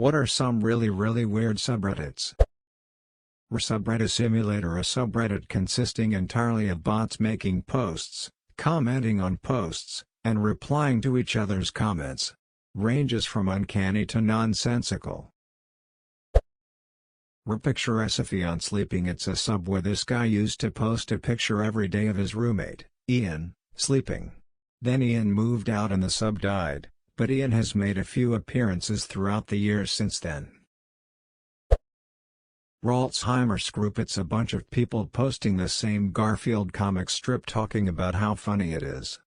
What are some really weird subreddits? Subreddit Simulator, a subreddit consisting entirely of bots making posts, commenting on posts, and replying to each other's comments. Ranges from uncanny to nonsensical. Picture recipe on sleeping. It's a sub where this guy used to post a picture every day of his roommate, Ian, sleeping. Then Ian moved out and the sub died, but Ian has made a few appearances throughout the years since then. Alzheimer's group. It's a bunch of people posting the same Garfield comic strip talking about how funny it is.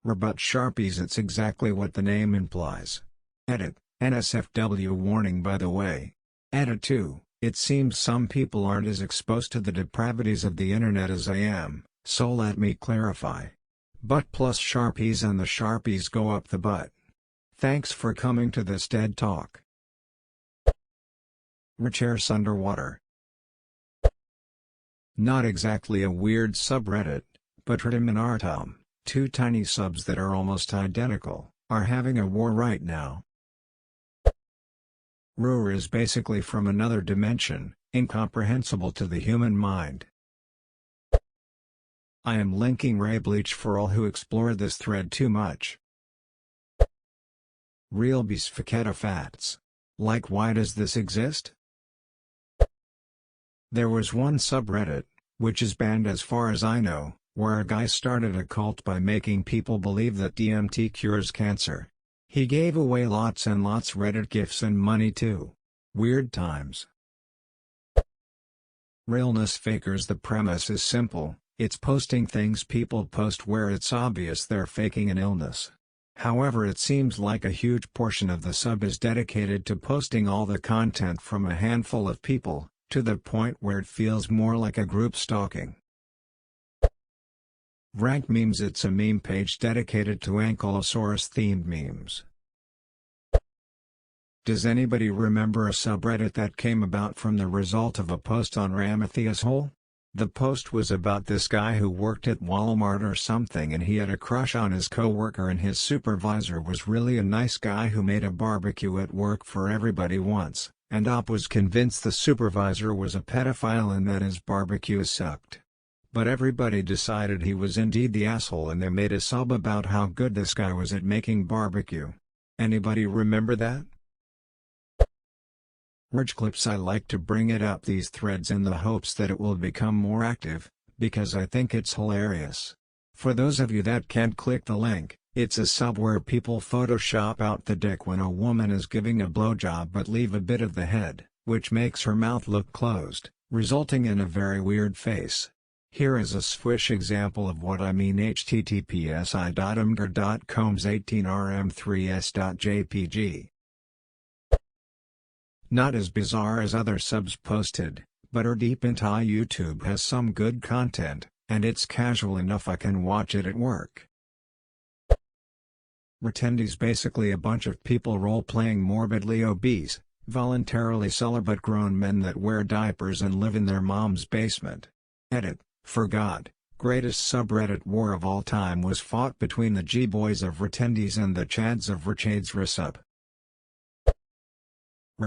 But Sharpies. It's exactly what the name implies. Edit, NSFW warning by the way. Edit 2, it seems some people aren't as exposed to the depravities of the internet as I am, so let me clarify. Butt plus Sharpies and the Sharpies go up the butt. Thanks for coming to this TED Talk. Chairs underwater. Not exactly a weird subreddit, but Ritim and Artom, two tiny subs that are almost identical, are having a war right now. Roar is basically from another dimension, incomprehensible to the human mind. I am linking Ray Bleach for all who explore this thread too much. Real Bisfacetta Fats. Like, why does this exist? There was one subreddit, which is banned as far as I know, where a guy started a cult by making people believe that DMT cures cancer. He gave away lots and lots Reddit gifts and money too. Weird times. Realness fakers. The premise is simple, it's posting things people post where it's obvious they're faking an illness. However, it seems like a huge portion of the sub is dedicated to posting all the content from a handful of people, to the point where it feels more like a group stalking. Rank Memes. It's a meme page dedicated to Ankylosaurus-themed memes. Does anybody remember a subreddit that came about from the result of a post on Ramathias Hole? The post was about this guy who worked at Walmart or something and he had a crush on his coworker and his supervisor was really a nice guy who made a barbecue at work for everybody once, and Op was convinced the supervisor was a pedophile and that his barbecue sucked. But everybody decided he was indeed the asshole and they made a sub about how good this guy was at making barbecue. Anybody remember that? Rich clips. I like to bring it up these threads in the hopes that it will become more active, because I think it's hilarious. For those of you that can't click the link, it's a sub where people Photoshop out the dick when a woman is giving a blowjob but leave a bit of the head, which makes her mouth look closed, resulting in a very weird face. Here is a swish example of what I mean. https://imgur.coms18rm3s.jpg. Not as bizarre as other subs posted, but are deep into YouTube. Has some good content, and it's casual enough I can watch it at work. Retendees. Basically a bunch of people role-playing morbidly obese, voluntarily celibate grown men that wear diapers and live in their mom's basement. Edit. For God, greatest subreddit war of all time was fought between the G-boys of Retendees and the Chads of Richades Resub.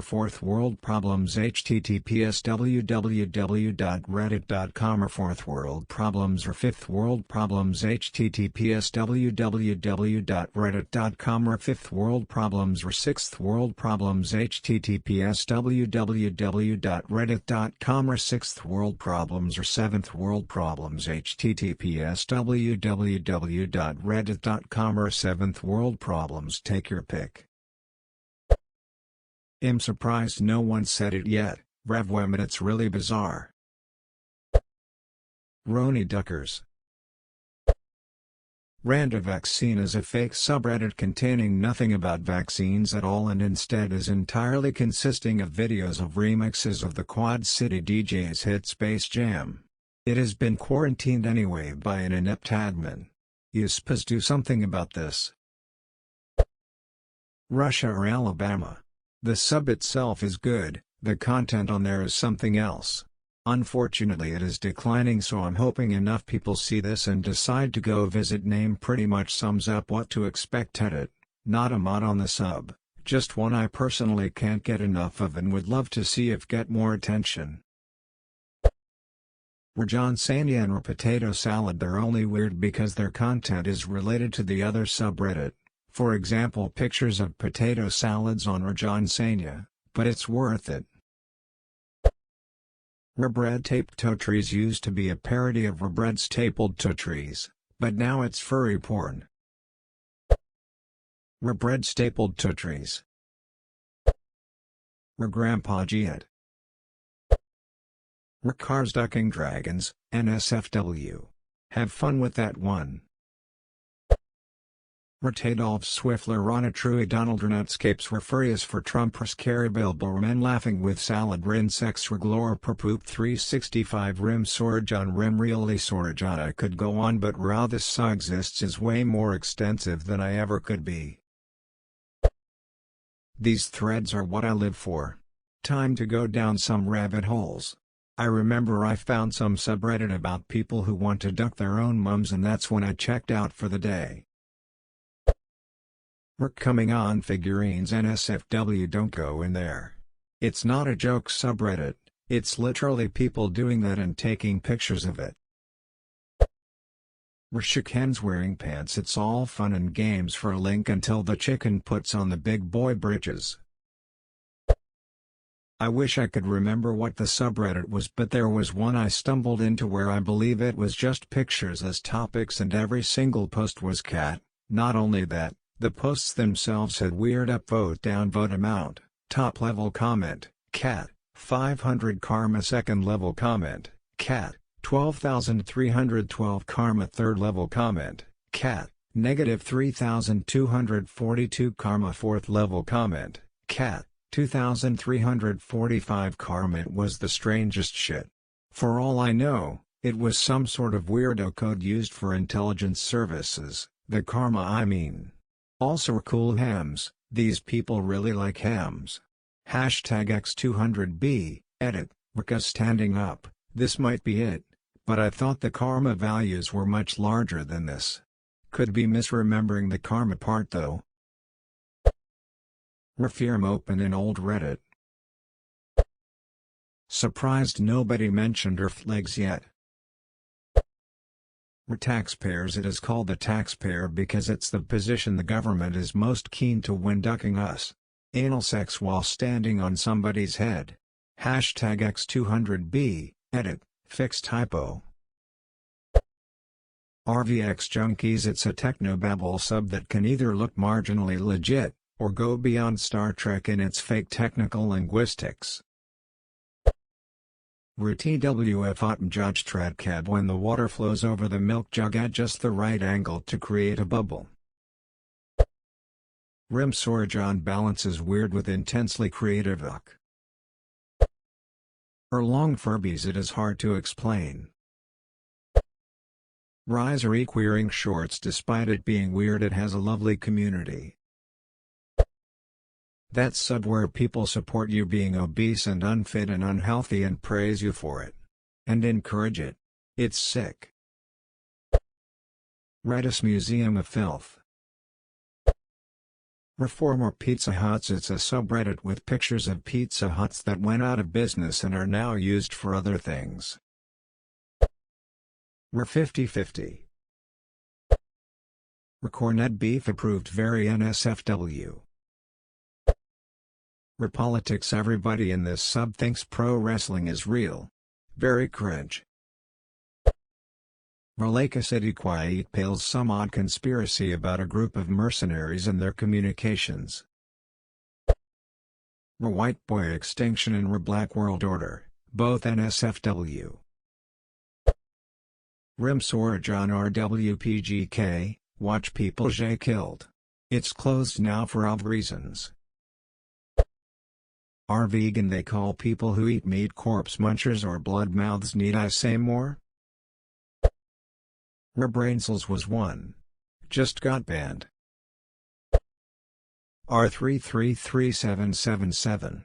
Fourth World Problems. https://www.reddit.com Fourth World Problems or Fifth World Problems. https://www.reddit.com Fifth World Problems or Sixth World Problems. https://www.reddit.com Sixth World Problems or Seventh World Problems. https://www.reddit.com Seventh World Problems. Take your pick. I'm surprised no one said it yet, Revwem. It's really bizarre. Roni Duckers. Randa Vaccine is a fake subreddit containing nothing about vaccines at all and instead is entirely consisting of videos of remixes of the Quad City DJ's hit Space Jam. It has been quarantined anyway by an inept admin. You spaz do something about this. Russia or Alabama. The sub itself is good, the content on there is something else. Unfortunately it is declining, so I'm hoping enough people see this and decide to go visit. Name pretty much sums up what to expect. Edit, not a mod on the sub, Just one I personally can't get enough of and would love to see if get more attention. Lasagna and potato salad. They're only weird because their content is related to the other subreddit, for example pictures of potato salads on lasagna, but it's worth it. Rebread taped toe trees used to be a parody of Rebread stapled toe trees, but now it's furry porn. Rebread stapled toe trees. Grandpa Giat. Cars ducking dragons, NSFW. Have fun with that one. Tadolf Swiffler Rana Trui Donald Renutscapes were furious for Trump Scary Bilbo men laughing with salad rin sex reglor per poop 365 rim Sorajan rim really Sorajan. I could go on, but how this saw exists is way more extensive than I ever could be. These threads are what I live for. Time to go down some rabbit holes. I remember I found some subreddit about people who want to duck their own mums, and that's when I checked out for the day. We're coming on figurines NSFW. Don't go in there. It's not a joke subreddit, it's literally people doing that and taking pictures of it. We're chickens wearing pants. It's all fun and games for a link until the chicken puts on the big boy britches. I wish I could remember what the subreddit was, but there was one I stumbled into where I believe it was just pictures as topics and every single post was cat. Not only that, the posts themselves had weird upvote downvote amount, top level comment, cat, 500 karma second level comment, cat, 12,312 karma third level comment, cat, negative 3,242 karma fourth level comment, cat, 2,345 karma. It was the strangest shit. For all I know, it was some sort of weirdo code used for intelligence services, the karma I mean. Also cool hams, these people really like hams. Hashtag X200B, edit, Rika standing up, this might be it, but I thought the karma values were much larger than this. Could be misremembering the karma part though. Refirm open in old Reddit. Surprised nobody mentioned her flags yet. We're taxpayers. It is called the taxpayer because it's the position the government is most keen to when ducking us. Anal sex while standing on somebody's head. Hashtag X200B, edit, fix typo. RVX Junkies. It's a technobabble sub that can either look marginally legit, or go beyond Star Trek in its fake technical linguistics. TWF Autumn Judge Tradcab. When the water flows over the milk jug at just the right angle to create a bubble. Rim Sorajan balances weird with intensely creative hook. Long Furbies. It is hard to explain. Riser queering shorts. Despite it being weird, it has a lovely community. That's sub where people support you being obese and unfit and unhealthy and praise you for it. And encourage it. It's sick. Redis Museum of Filth. Reformer Pizza Huts. It's a subreddit with pictures of Pizza Huts that went out of business and are now used for other things. We're 50-50. Corned beef approved. Very NSFW. Politics. Everybody in this sub thinks pro wrestling is real. Very cringe. Lake City Quiet Pales. Some odd conspiracy about a group of mercenaries and their communications. White Boy Extinction and Black World Order, both NSFW. Rim Sorajan RWPGK, watch people J killed. It's closed now for obvious reasons. Are vegan. They call people who eat meat corpse munchers or blood mouths. Need I say more? Brainsels was one. Just got banned. R333777.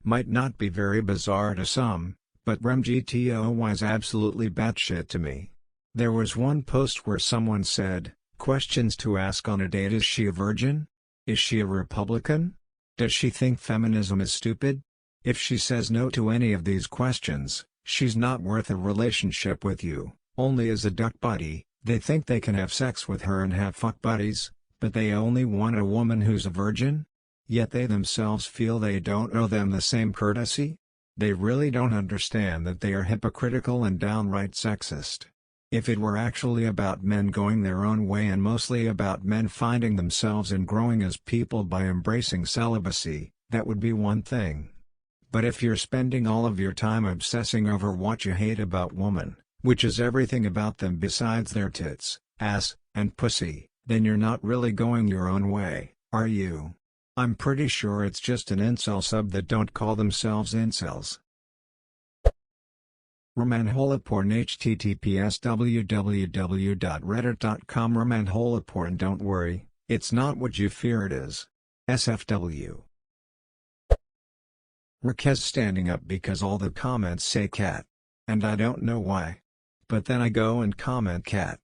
Might not be very bizarre to some, but RemGTOY is absolutely batshit to me. There was one post where someone said, questions to ask on a date. Is she a virgin? Is she a Republican? Does she think feminism is stupid? If she says no to any of these questions, she's not worth a relationship with you, only as a duck buddy. They think they can have sex with her and have fuck buddies, but they only want a woman who's a virgin? Yet they themselves feel they don't owe them the same courtesy? They really don't understand that they are hypocritical and downright sexist. If it were actually about men going their own way and mostly about men finding themselves and growing as people by embracing celibacy, that would be one thing. But if you're spending all of your time obsessing over what you hate about women, which is everything about them besides their tits, ass, and pussy, then you're not really going your own way, are you? I'm pretty sure it's just an incel sub that don't call themselves incels. Romanholaporn https www.reddit.com Romanholaporn. Don't worry, it's not what you fear it is. SFW. Raquez standing up because all the comments say cat. And I don't know why. But then I go and comment cat.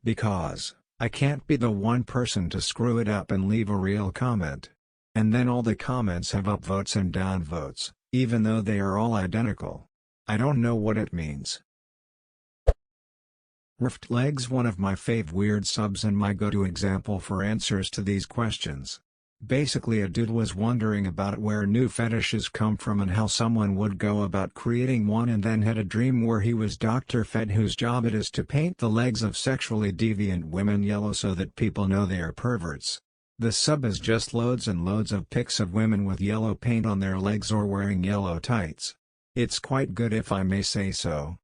Because I can't be the one person to screw it up and leave a real comment. And then all the comments have upvotes and downvotes, even though they are all identical. I don't know what it means. Rift Legs, one of my fave weird subs and my go-to example for answers to these questions. Basically a dude was wondering about where new fetishes come from and how someone would go about creating one, and then had a dream where he was Dr. Fed whose job it is to paint the legs of sexually deviant women yellow so that people know they are perverts. The sub is just loads and loads of pics of women with yellow paint on their legs or wearing yellow tights. It's quite good if I may say so.